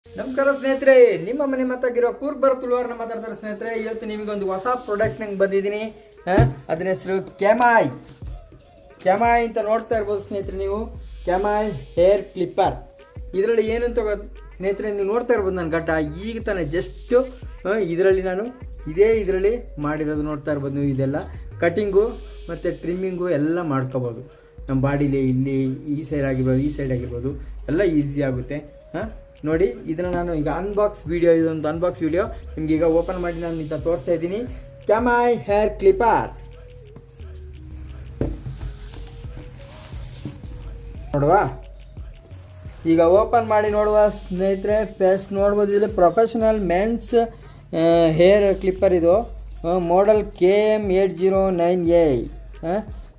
ನಮಸ್ಕಾರ ಸ್ನೇಹಿತರೆ, ನಿಮ್ಮ ಮನೆ ಮಾತಾಗಿರೋ ಕೂರ್ಗ್ ಬರುತ್ತಲ್ವಾರ ಮಾತಾಡ್ತಾರೆ ಸ್ನೇಹಿತರೆ. ಇವತ್ತು ನಿಮಗೊಂದು ಹೊಸ ಪ್ರಾಡಕ್ಟ್ ನಂಗೆ ಬಂದಿದ್ದೀನಿ. ಅದರ ಹೆಸರು ಕ್ಯಾಮಾಯ್ ಅಂತ ನೋಡ್ತಾ ಇರ್ಬೋದು ಸ್ನೇಹಿತರೆ. ನೀವು ಕ್ಯಾಮಾಯ್ ಹೇರ್ ಕ್ಲಿಪ್ಪರ್. ಇದರಲ್ಲಿ ಏನು ಅಂತ ಸ್ನೇಹಿತರೆ ನೀವು ನೋಡ್ತಾ ಇರ್ಬೋದು. ನನ್ನ ಗಡ್ಡ ಈಗ ತಾನೇ ಜಸ್ಟು ಇದರಲ್ಲಿ ನಾನು ಇದರಲ್ಲಿ ಮಾಡಿರೋದು ನೋಡ್ತಾ ಇರ್ಬೋದು ನೀವು. ಇದೆಲ್ಲ ಕಟಿಂಗು ಮತ್ತು ಟ್ರಿಮ್ಮಿಂಗು ಎಲ್ಲ ಮಾಡ್ಕೋಬೋದು. ನಮ್ಮ ಬಾಡಿಲಿ ಇಲ್ಲಿ ಈ ಸೈಡ್ ಆಗಿರ್ಬೋದು ಎಲ್ಲ ಈಸಿ ಆಗುತ್ತೆ. ನೋಡಿ, ಇದನ್ನು ನಾನು ಈಗ ಇದೊಂದು ಅನ್ಬಾಕ್ಸ್ ವಿಡಿಯೋ ನಿಮ್ಗೆ ಈಗ ಓಪನ್ ಮಾಡಿ ನಾನು ಇದನ್ನ ತೋರಿಸ್ತಾ ಇದ್ದೀನಿ. ಕ್ಯಾಮಾಯ್ ಹೇರ್ ಕ್ಲಿಪ್ಪರ್ ನೋಡುವ. ಈಗ ಓಪನ್ ಮಾಡಿ ನೋಡುವ ಸ್ನೇಹಿತರೆ. ಫಸ್ಟ್ ನೋಡ್ಬೋದು, ಇಲ್ಲಿ ಪ್ರೊಫೆಷನಲ್ ಮೆನ್ಸ್ ಹೇರ್ ಕ್ಲಿಪ್ಪರ್. ಇದು ಮಾಡೆಲ್ KM8098.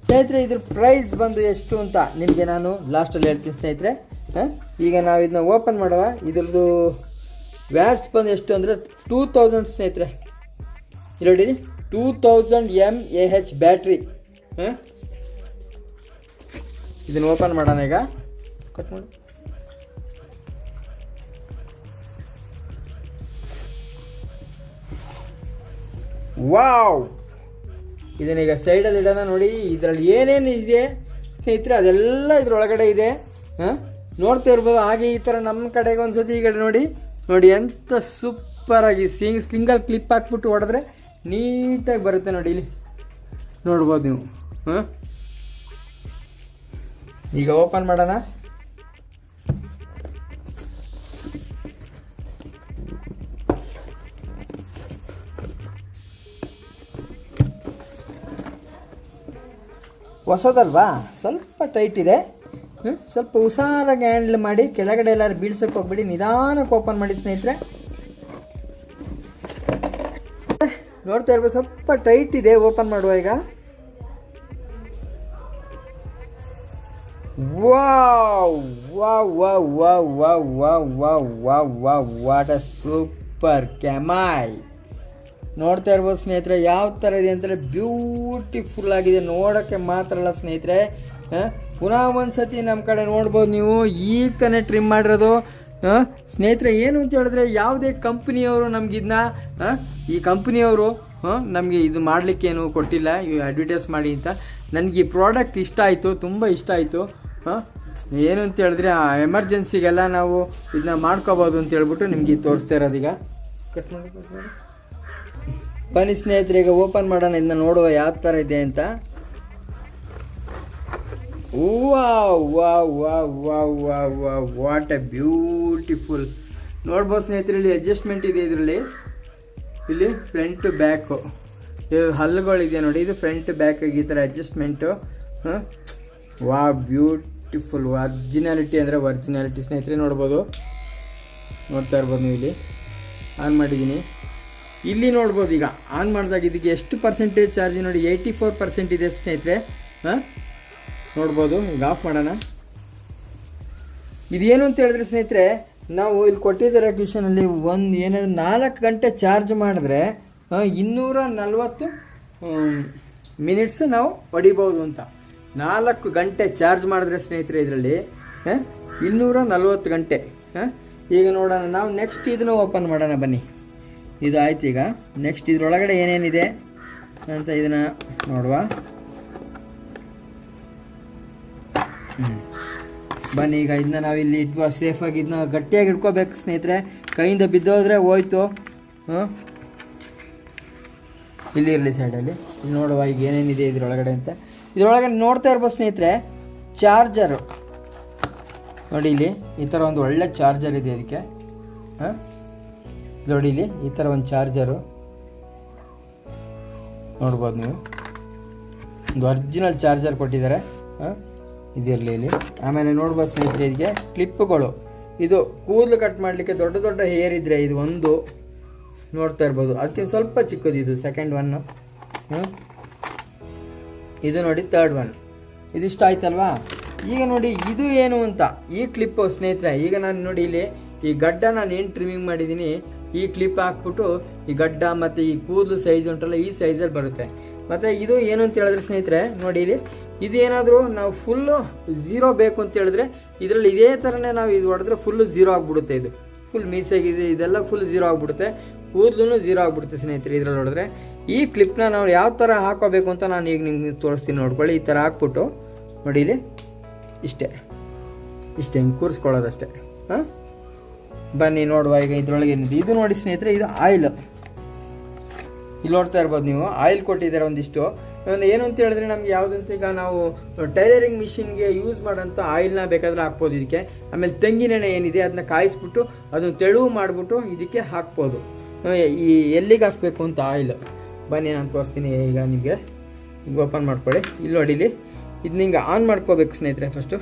ಸ್ನೇಹಿತರೆ, ಇದ್ರ ಪ್ರೈಸ್ ಬಂದು ಎಷ್ಟು ಅಂತ ನಿಮಗೆ ನಾನು ಲಾಸ್ಟಲ್ಲಿ ಹೇಳ್ತೀನಿ ಸ್ನೇಹಿತರೆ. ಈಗ ನಾವು ಇದನ್ನ ಓಪನ್ ಮಾಡುವ. ಇದ್ರದ್ದು ವ್ಯಾಟ್ಸ್ ಬಂದು ಎಷ್ಟು ಅಂದರೆ 2000 ಸ್ನೇಹಿತರೆ. ಇಲ್ಲಿ 2000 mAh ಬ್ಯಾಟ್ರಿ. ಇದನ್ನು ಓಪನ್ ಮಾಡೋಣ. ಈಗ ಕಟ್ ಮಾಡಿ. ವಾವ್! ಇದನ್ನೀಗ ಸೈಡಲ್ಲಿ ಇಡೋಣ. ನೋಡಿ, ಇದರಲ್ಲಿ ಏನೇನು ಇದೆ ಸ್ನೇಹಿತರೆ ಅದೆಲ್ಲ ಇದ್ರೊಳಗಡೆ ಇದೆ. ನೋಡ್ತಾ ಇರ್ಬೋದು. ಹಾಗೆ ಈ ಥರ ನಮ್ಮ ಕಡೆಗೆ ಒಂದ್ಸತಿ ಈ ಕಡೆ ನೋಡಿ ಎಂಥ ಸೂಪರಾಗಿ ಸ್ಲಿಂಗಲ್ ಕ್ಲಿಪ್ ಹಾಕ್ಬಿಟ್ಟು ಹೊಡೆದ್ರೆ ನೀಟಾಗಿ ಬರುತ್ತೆ. ನೋಡಿ, ಇಲ್ಲಿ ನೋಡ್ಬೋದು ನೀವು. ಈಗ ಓಪನ್ ಮಾಡೋಣ. ಹೊಸದಲ್ವಾ, ಸ್ವಲ್ಪ ಟೈಟ್ ಇದೆ. ಸ್ವಲ್ಪ ಹುಷಾರಾಗಿ ಹ್ಯಾಂಡಲ್ ಮಾಡಿ, ಕೆಳಗಡೆ ಎಲ್ಲರೂ ಬೀಳ್ಸಕ್ಕೆ ಹೋಗ್ಬಿಡಿ, ನಿಧಾನಕ್ಕೆ ಓಪನ್ ಮಾಡಿ ಸ್ನೇಹಿತರೆ. ನೋಡ್ತಾ ಇರ್ಬೋದು, ಸ್ವಲ್ಪ ಟೈಟ್ ಇದೆ. ಓಪನ್ ಮಾಡುವ ಈಗ. ವಾಟ್ ಅ ಸೂಪರ್ ಕ್ಯಾಮಾಯ್. ನೋಡ್ತಾ ಇರ್ಬೋದು ಸ್ನೇಹಿತರೆ ಯಾವ ಥರ ಇದೆ ಅಂತೇಳಿ. ಬ್ಯೂಟಿಫುಲ್ ಆಗಿದೆ, ನೋಡೋಕ್ಕೆ ಮಾತ್ರ ಅಲ್ಲ ಸ್ನೇಹಿತರೆ. ಪುನಃ ಒಂದ್ಸತಿ ನಮ್ಮ ಕಡೆ ನೋಡ್ಬೋದು ನೀವು. ಈಗ ತಾನೇ ಟ್ರಿಮ್ ಮಾಡಿರೋದು ಸ್ನೇಹಿತರೆ. ಏನು ಅಂತ ಹೇಳಿದ್ರೆ, ಯಾವುದೇ ಕಂಪ್ನಿಯವರು ನಮಗಿದನ್ನ ಈ ಕಂಪ್ನಿಯವರು ನಮಗೆ ಇದು ಮಾಡಲಿಕ್ಕೇನು ಕೊಟ್ಟಿಲ್ಲ, ಅಡ್ವರ್ಟೈಸ್ ಮಾಡಿ ಅಂತ. ನನಗೆ ಈ ಪ್ರಾಡಕ್ಟ್ ಇಷ್ಟ ಆಯಿತು, ತುಂಬ ಇಷ್ಟ ಆಯಿತು. ಏನು ಅಂತ ಹೇಳಿದ್ರೆ, ಎಮರ್ಜೆನ್ಸಿಗೆಲ್ಲ ನಾವು ಇದನ್ನ ಮಾಡ್ಕೋಬೋದು ಅಂತ ಹೇಳ್ಬಿಟ್ಟು ನಿಮಗೆ ತೋರಿಸ್ತಾ ಇರೋದೀಗ. ಕಟ್ ಮಾಡಿ ಬನ್ನಿ ಸ್ನೇಹಿತರೆ, ಈಗ ಓಪನ್ ಮಾಡೋಣ. ಇದನ್ನ ನೋಡುವ ಯಾವ ಥರ ಇದೆ ಅಂತ. What A beautiful. ನೋಡ್ಬೋದು ಸ್ನೇಹಿತರೆ, ಇಲ್ಲಿ ಅಡ್ಜಸ್ಟ್ಮೆಂಟ್ ಇದೆ. ಇಲ್ಲಿ ಫ್ರಂಟ್ ಬ್ಯಾಕು ಹಲ್ಲುಗಳಿದೆ ನೋಡಿ. ಇದು ಫ್ರಂಟ್ ಬ್ಯಾಕಾಗಿ ಈ ಥರ ಅಡ್ಜಸ್ಟ್ಮೆಂಟು. ಬ್ಯೂಟಿಫುಲ್. ಒರ್ಜಿನಾಲಿಟಿ ಅಂದರೆ ಒರ್ಜಿನಾಲಿಟಿ ಸ್ನೇಹಿತರೆ. ನೋಡ್ಬೋದು, ನೋಡ್ತಾ ಇರ್ಬೋದು ನೀವು. ಇಲ್ಲಿ ಆನ್ ಮಾಡಿದ್ದೀನಿ. ಇಲ್ಲಿ ನೋಡ್ಬೋದು, ಈಗ ಆನ್ ಮಾಡಿದಾಗ ಇದಕ್ಕೆ ಎಷ್ಟು ಪರ್ಸೆಂಟೇಜ್ ಚಾರ್ಜ್ ನೋಡಿ, 84% ಇದೆ ಸ್ನೇಹಿತರೆ. ನೋಡ್ಬೋದು. ಈಗ ಆಫ್ ಮಾಡೋಣ. ಇದೇನು ಅಂತ ಹೇಳಿದ್ರೆ ಸ್ನೇಹಿತರೆ, ನಾವು ಇಲ್ಲಿ ಕೊಟ್ಟಿದ್ದಾರೆ ಕ್ಯೂಷನಲ್ಲಿ ಏನಾದರೂ 4 ಗಂಟೆ ಚಾರ್ಜ್ ಮಾಡಿದ್ರೆ 240 ಮಿನಿಟ್ಸ್ ನಾವು ಹೊಡಿಬೋದು ಅಂತ. 4 ಗಂಟೆ ಚಾರ್ಜ್ ಮಾಡಿದ್ರೆ ಸ್ನೇಹಿತರೆ ಇದರಲ್ಲಿ 240 ಗಂಟೆ. ಈಗ ನೋಡೋಣ ನಾವು ನೆಕ್ಸ್ಟ್ ಇದನ್ನು ಓಪನ್ ಮಾಡೋಣ. ಬನ್ನಿ, ಇದು ಆಯ್ತು. ಈಗ ನೆಕ್ಸ್ಟ್ ಇದ್ರೊಳಗಡೆ ಏನೇನಿದೆ ಅಂತ ಇದನ್ನು ನೋಡುವ. ಬನ್ನಿ, ಈಗ ಇದನ್ನ ನಾವು ಇಲ್ಲಿ ಇಟ್ವಾ ಸೇಫಾಗಿ. ಇದನ್ನ ಗಟ್ಟಿಯಾಗಿ ಇಟ್ಕೋಬೇಕು ಸ್ನೇಹಿತರೆ. ಕೈಯಿಂದ ಬಿದ್ದೋದ್ರೆ ಹೋಯ್ತು. ಇಲ್ಲಿ ಇರಲಿ ಸೈಡಲ್ಲಿ. ಇಲ್ಲಿ ನೋಡುವ ಈಗ ಏನೇನಿದೆ ಇದ್ರೊಳಗಡೆ ಅಂತ. ಇದ್ರೊಳಗಡೆ ನೋಡ್ತಾ ಇರ್ಬೋದು ಸ್ನೇಹಿತರೆ, ಚಾರ್ಜರು ನೋಡಿ. ಇಲ್ಲಿ ಈ ಥರ ಒಂದು ಒಳ್ಳೆ ಚಾರ್ಜರ್ ಇದೆ ಇದಕ್ಕೆ. ನೋಡಿ, ಇಲ್ಲಿ ಈ ಥರ ಒಂದು ಚಾರ್ಜರು ನೋಡ್ಬೋದು ನೀವು. ಒಂದು ಒರಿಜಿನಲ್ ಚಾರ್ಜರ್ ಕೊಟ್ಟಿದ್ದಾರೆ. ಇದಿರಲಿ ಇಲ್ಲಿ. ಆಮೇಲೆ ನೋಡ್ಬೋದು ಸ್ನೇಹಿತರೆ, ಇದಕ್ಕೆ ಕ್ಲಿಪ್ಪುಗಳು. ಇದು ಕೂದಲು ಕಟ್ ಮಾಡಲಿಕ್ಕೆ ದೊಡ್ಡ ಹೇರ್ ಇದ್ದರೆ ಇದು ಒಂದು ನೋಡ್ತಾ ಇರ್ಬೋದು. ಅದಕ್ಕಿಂತ ಸ್ವಲ್ಪ ಚಿಕ್ಕದು ಇದು ಸೆಕೆಂಡ್ ಒನ್. ಇದು ನೋಡಿ ಥರ್ಡ್ ಒನ್. ಇದಿಷ್ಟ ಆಯ್ತಲ್ವಾ. ಈಗ ನೋಡಿ ಇದು ಏನು ಅಂತ. ಈ ಕ್ಲಿಪ್ಪು ಸ್ನೇಹಿತರೆ, ಈಗ ನಾನು ನೋಡಿ ಇಲ್ಲಿ ಈ ಗಡ್ಡ ನಾನು ಏನು ಟ್ರಿಮ್ಮಿಂಗ್ ಮಾಡಿದ್ದೀನಿ, ಈ ಕ್ಲಿಪ್ ಹಾಕ್ಬಿಟ್ಟು ಈ ಗಡ್ಡ ಮತ್ತು ಈ ಕೂದಲು ಸೈಜ್ ಉಂಟಲ್ಲ, ಈ ಸೈಜಲ್ಲಿ ಬರುತ್ತೆ. ಮತ್ತು ಇದು ಏನು ಅಂತ ಹೇಳಿದ್ರೆ ಸ್ನೇಹಿತರೆ, ನೋಡಿ ಇಲ್ಲಿ ಇದೇನಾದರೂ ನಾವು ಫುಲ್ಲು ಝೀರೋ ಬೇಕು ಅಂತ ಹೇಳಿದ್ರೆ ಇದರಲ್ಲಿ ಇದೇ ಥರನೇ ನಾವು ಇದು ಹೊಡೆದ್ರೆ ಫುಲ್ಲು ಝೀರೋ ಆಗಿಬಿಡುತ್ತೆ ಇದು. ಫುಲ್ ಮೀಸೆಗಿದೆ ಇದೆಲ್ಲ ಫುಲ್ ಝೀರೋ ಆಗಿಬಿಡುತ್ತೆ, ಕೂದಲು ಝೀರೋ ಆಗಿಬಿಡುತ್ತೆ ಸ್ನೇಹಿತರೆ ಇದ್ರಲ್ಲಿ ನೋಡಿದ್ರೆ. ಈ ಕ್ಲಿಪ್ನ ನಾವು ಯಾವ ಥರ ಹಾಕೋಬೇಕು ಅಂತ ನಾನು ಈಗ ನಿಮ್ಗೆ ತೋರಿಸ್ತೀನಿ ನೋಡ್ಕೊಳ್ಳಿ. ಈ ಥರ ಹಾಕ್ಬಿಟ್ಟು ನೋಡಿ ಇಲ್ಲಿ ಇಷ್ಟೇ ಹಿಂಗೆ ಕೂರಿಸ್ಕೊಳ್ಳೋದಷ್ಟೇ. ಹಾಂ, ಬನ್ನಿ ನೋಡುವ ಈಗ ಇದ್ರೊಳಗೆ ಏನಿದೆ. ಇದು ನೋಡಿ ಸ್ನೇಹಿತರೆ, ಇದು ಆಯಿಲ್. ಇಲ್ಲಿ ನೋಡ್ತಾ ಇರ್ಬೋದು ನೀವು, ಆಯಿಲ್ ಕೊಟ್ಟಿದ್ದಾರೆ ಒಂದಿಷ್ಟು. ಏನು ಅಂತ ಹೇಳಿದ್ರೆ ನಮ್ಗೆ ಯಾವುದಂತ ಈಗ ನಾವು ಟೈಲರಿಂಗ್ ಮಿಷಿನ್ಗೆ ಯೂಸ್ ಮಾಡೋಂಥ ಆಯಿಲ್ನ ಬೇಕಾದ್ರೆ ಹಾಕ್ಬೋದು ಇದಕ್ಕೆ. ಆಮೇಲೆ ತೆಂಗಿನೆಣ್ಣೆ ಏನಿದೆ ಅದನ್ನ ಕಾಯಿಸ್ಬಿಟ್ಟು ಅದನ್ನು ತೆಳುವು ಮಾಡಿಬಿಟ್ಟು ಇದಕ್ಕೆ ಹಾಕ್ಬೋದು. ಈ ಎಲ್ಲಿಗೆ ಹಾಕಬೇಕು ಅಂತ ಆಯಿಲ್ ಬನ್ನಿ ನಾನು ತೋರಿಸ್ತೀನಿ ಈಗ ನಿಮಗೆ. ಈಗ ಓಪನ್ ಮಾಡ್ಕೊಳ್ಳಿ. ಇಲ್ಲಿ ನೋಡಿ, ಇಲ್ಲಿ ಇದನ್ನ ಹಿಂಗೆ ಆನ್ ಮಾಡ್ಕೋಬೇಕು ಸ್ನೇಹಿತರೆ. ಫಸ್ಟು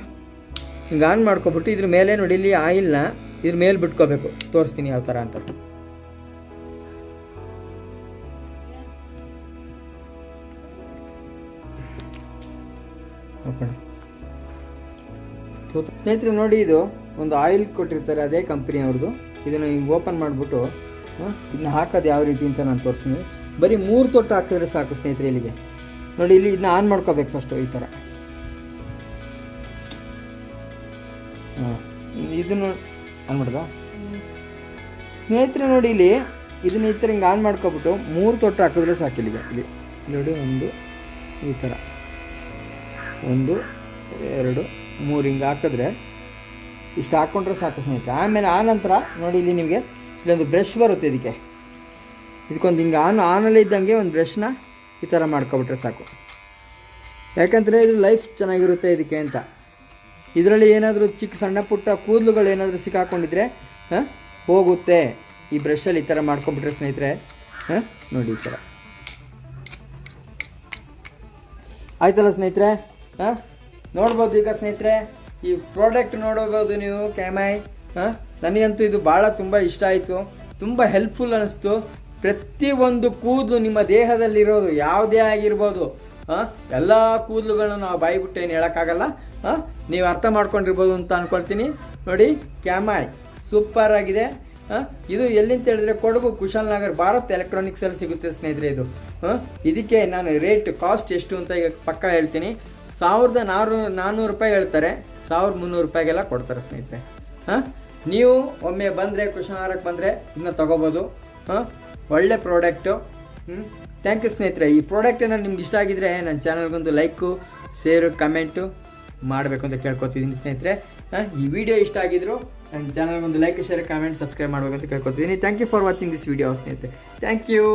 ಹಿಂಗೆ ಆನ್ ಮಾಡ್ಕೊಬಿಟ್ಟು ಇದ್ರ ಮೇಲೆ ನೋಡಿ ಇಲ್ಲಿ ಆಯಿಲ್ನ ಇದ್ರ ಮೇಲೆ ಬಿಟ್ಕೋಬೇಕು. ತೋರಿಸ್ತೀನಿ ಯಾವ ಥರ ಅಂತ. ಸ್ನೇಹಿತರೆ ನೋಡಿ, ಇದು ಒಂದು ಆಯಿಲ್ ಕೊಟ್ಟಿರ್ತಾರೆ, ಅದೇ ಕಂಪ್ನಿ ಅವ್ರದ್ದು. ಇದನ್ನು ಹಿಂಗೆ ಓಪನ್ ಮಾಡಿಬಿಟ್ಟು ಇದನ್ನ ಹಾಕೋದು ಯಾವ ರೀತಿ ಅಂತ ನಾನು ತೋರಿಸ್ತೀನಿ. ಬರೀ 3 ತೊಟ್ಟು ಹಾಕಿದ್ರೆ ಸಾಕು ಸ್ನೇಹಿತರೆ. ಇಲ್ಲಿಗೆ ನೋಡಿ, ಇಲ್ಲಿ ಇದನ್ನ ಆನ್ ಮಾಡ್ಕೋಬೇಕು ಫಸ್ಟು ಈ ಥರ. ಇದನ್ನು ಆನ್ ಮಾಡ್ದ ಸ್ನೇಹಿತರೆ. ನೋಡಿ ಇಲ್ಲಿ ಇದನ್ನ ಈ ಥರ ಹಿಂಗೆ ಆನ್ ಮಾಡ್ಕೊಬಿಟ್ಟು 3 ತೊಟ್ಟು ಹಾಕಿದ್ರೆ ಸಾಕು. ಇಲ್ಲಿಗೆ ಇಲ್ಲಿ ನೋಡಿ, ಒಂದು ಈ ಥರ 1 2 3 ಹಿಂಗೆ ಹಾಕಿದ್ರೆ ಇಷ್ಟು ಹಾಕ್ಕೊಂಡ್ರೆ ಸಾಕು ಸ್ನೇಹಿತರೆ. ಆಮೇಲೆ ಆ ನಂತರ ನೋಡಿ ಇಲ್ಲಿ ನಿಮಗೆ ಇಲ್ಲೊಂದು ಬ್ರಷ್ ಬರುತ್ತೆ. ಇದಕ್ಕೊಂದು ಹಿಂಗೆ ಆನಲ್ಲೇ ಇದ್ದಂಗೆ ಒಂದು ಬ್ರಷ್ನ ಈ ಥರ ಮಾಡ್ಕೊಬಿಟ್ರೆ ಸಾಕು. ಯಾಕಂದರೆ ಇದ್ರ ಲೈಫ್ ಚೆನ್ನಾಗಿರುತ್ತೆ ಇದಕ್ಕೆ ಅಂತ. ಇದರಲ್ಲಿ ಏನಾದರೂ ಸಣ್ಣ ಪುಟ್ಟ ಕೂದಲುಗಳು ಏನಾದರೂ ಸಿಕ್ಕಾಕೊಂಡಿದ್ರೆ ಹೋಗುತ್ತೆ. ಈ ಬ್ರಷಲ್ಲಿ ಈ ಥರ ಮಾಡ್ಕೊಂಬಿಟ್ರೆ ಸ್ನೇಹಿತರೆ. ನೋಡಿ ಈ ಥರ ಆಯ್ತಲ್ಲ ಸ್ನೇಹಿತರೆ. ನೋಡ್ಬೋದು ಈಗ ಸ್ನೇಹಿತರೆ, ಈ ಪ್ರಾಡಕ್ಟ್ ನೋಡಬಹುದು ನೀವು, ಕ್ಯಾಮೈ. ನನಗಂತೂ ಇದು ಭಾಳ ತುಂಬ ಇಷ್ಟ ಆಯಿತು, ತುಂಬ ಹೆಲ್ಪ್ಫುಲ್ ಅನ್ನಿಸ್ತು. ಪ್ರತಿಯೊಂದು ಕೂದಲು ನಿಮ್ಮ ದೇಹದಲ್ಲಿರೋದು ಯಾವುದೇ ಆಗಿರ್ಬೋದು, ಎಲ್ಲ ಕೂದಲುಗಳನ್ನ ನಾವು ಬಾಯಿ ಬಿಟ್ಟು ಏನು ಹೇಳೋಕ್ಕಾಗಲ್ಲ. ನೀವು ಅರ್ಥ ಮಾಡ್ಕೊಂಡಿರ್ಬೋದು ಅಂತ ಅಂದ್ಕೊಳ್ತೀನಿ. ನೋಡಿ, ಕ್ಯಾಮೈ ಸೂಪರ್ ಆಗಿದೆ. ಇದು ಎಲ್ಲಿಂತ ಹೇಳಿದ್ರೆ ಕೊಡಗು ಕುಶಾಲನಗರ್ ಭಾರತ್ ಎಲೆಕ್ಟ್ರಾನಿಕ್ಸಲ್ಲಿ ಸಿಗುತ್ತೆ ಸ್ನೇಹಿತರೆ. ಇದು ಇದಕ್ಕೆ ನಾನು ರೇಟ್ ಕಾಸ್ಟ್ ಎಷ್ಟು ಅಂತ ಈಗ ಪಕ್ಕ ಹೇಳ್ತೀನಿ. 1400 ರೂಪಾಯಿ ಹೇಳ್ತಾರೆ, 1300 ರೂಪಾಯಿಗೆಲ್ಲ ಕೊಡ್ತಾರೆ ಸ್ನೇಹಿತರೆ. ನೀವು ಒಮ್ಮೆ ಬಂದರೆ, ಕುಶಾಲನಗರಕ್ಕೆ ಬಂದರೆ ಇದನ್ನ ತೊಗೋಬೋದು. ಒಳ್ಳೆ ಪ್ರಾಡಕ್ಟು. ಥ್ಯಾಂಕ್ ಯು ಸ್ನೇಹಿತರೆ. ಈ ಪ್ರಾಡಕ್ಟ್ ಏನಾದ್ರು ನಿಮ್ಗೆ ಇಷ್ಟ ಆಗಿದ್ರೆ ನನ್ನ ಚಾನಲ್ಗೊಂದು ಲೈಕು, ಶೇರು, ಕಮೆಂಟು ಮಾಡಬೇಕು ಅಂತ ಕೇಳ್ಕೊತಿದ್ದೀನಿ ಸ್ನೇಹಿತರೆ. ಈ ವಿಡಿಯೋ ಇಷ್ಟ ಆಗಿದ್ರು ನನ್ನ ಚಾನಲ್ಗೊಂದು ಲೈಕ್, ಶೇರ್, ಕಮೆಂಟ್, ಸಬ್ಸ್ಕ್ರೈಬ್ ಮಾಡಬೇಕು ಅಂತ ಕೇಳ್ಕೊತಿದ್ದೀನಿ. Thank you for watching this video ಸ್ನೇಹಿತರೆ. Thank you.